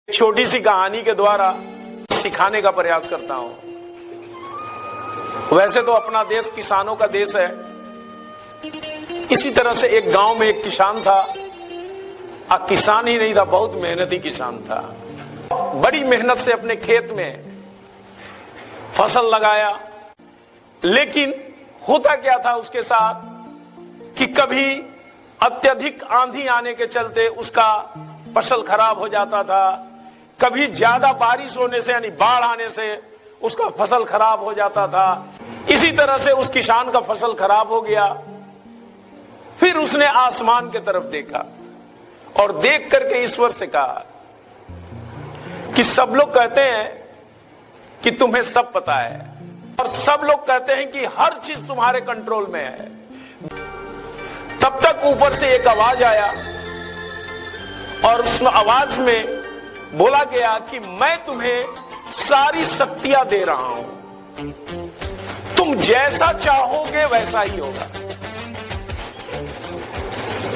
छोटी सी कहानी के द्वारा सिखाने का प्रयास करता हूं। वैसे तो अपना देश किसानों का देश है। इसी तरह से एक गांव में एक किसान था। किसान ही नहीं था, बहुत मेहनती किसान था। बड़ी मेहनत से अपने खेत में फसल लगाया, लेकिन होता क्या था उसके साथ कि कभी अत्यधिक आंधी आने के चलते उसका फसल खराब हो जाता था, कभी ज्यादा बारिश होने से यानी बाढ़ आने से उसका फसल खराब हो जाता था। इसी तरह से उस किसान का फसल खराब हो गया। फिर उसने आसमान की तरफ देखा और देख करके ईश्वर से कहा कि सब लोग कहते हैं कि तुम्हें सब पता है और सब लोग कहते हैं कि हर चीज तुम्हारे कंट्रोल में है। तब तक ऊपर से एक आवाज आया और उस आवाज में बोला गया कि मैं तुम्हें सारी शक्तियां दे रहा हूं, तुम जैसा चाहोगे वैसा ही होगा।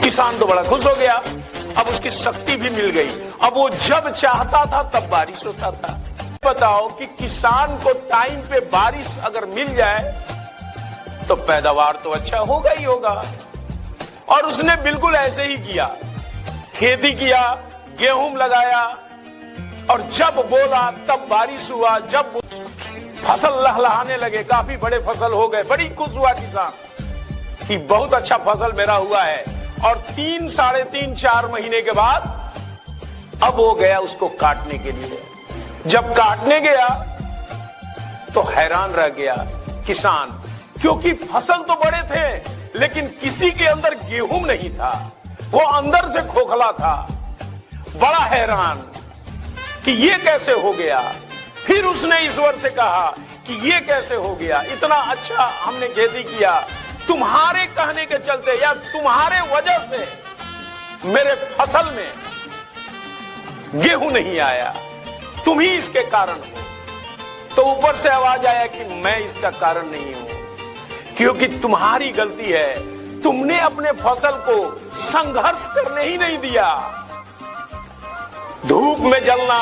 किसान तो बड़ा खुश हो गया, अब उसकी शक्ति भी मिल गई। अब वो जब चाहता था तब बारिश होता था। बताओ कि किसान को टाइम पे बारिश अगर मिल जाए तो पैदावार तो अच्छा होगा ही होगा। और उसने बिल्कुल ऐसे ही किया, खेती किया, गेहूं लगाया और जब बोला तब बारिश हुआ। जब फसल लहलहाने लगे, काफी बड़े फसल हो गए, बड़ी खुश हुआ किसान कि बहुत अच्छा फसल मेरा हुआ है। और 3, साढ़े 3, 4 महीने के बाद अब वो गया उसको काटने के लिए। जब काटने गया तो हैरान रह गया किसान, क्योंकि फसल तो बड़े थे लेकिन किसी के अंदर गेहूं नहीं था, वो अंदर से खोखला था। बड़ा हैरान कि ये कैसे हो गया। फिर उसने ईश्वर से कहा कि ये कैसे हो गया, इतना अच्छा हमने खेती किया, तुम्हारे कहने के चलते या तुम्हारे वजह से मेरे फसल में गेहूं नहीं आया, तुम ही इसके कारण हो। तो ऊपर से आवाज आया कि मैं इसका कारण नहीं हूं, क्योंकि तुम्हारी गलती है, तुमने अपने फसल को संघर्ष करने ही नहीं दिया। धूप में जलना,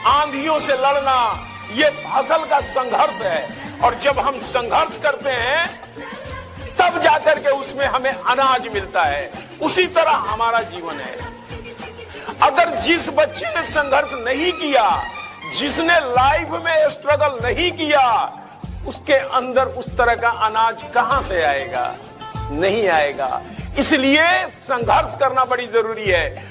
आंधियों से लड़ना, ये फसल का संघर्ष है। और जब हम संघर्ष करते हैं तब जाकर के उसमें हमें अनाज मिलता है। उसी तरह हमारा जीवन है। अगर जिस बच्चे ने संघर्ष नहीं किया, जिसने लाइफ में स्ट्रगल नहीं किया, उसके अंदर उस तरह का अनाज कहां से आएगा? नहीं आएगा। इसलिए संघर्ष करना बड़ी जरूरी है।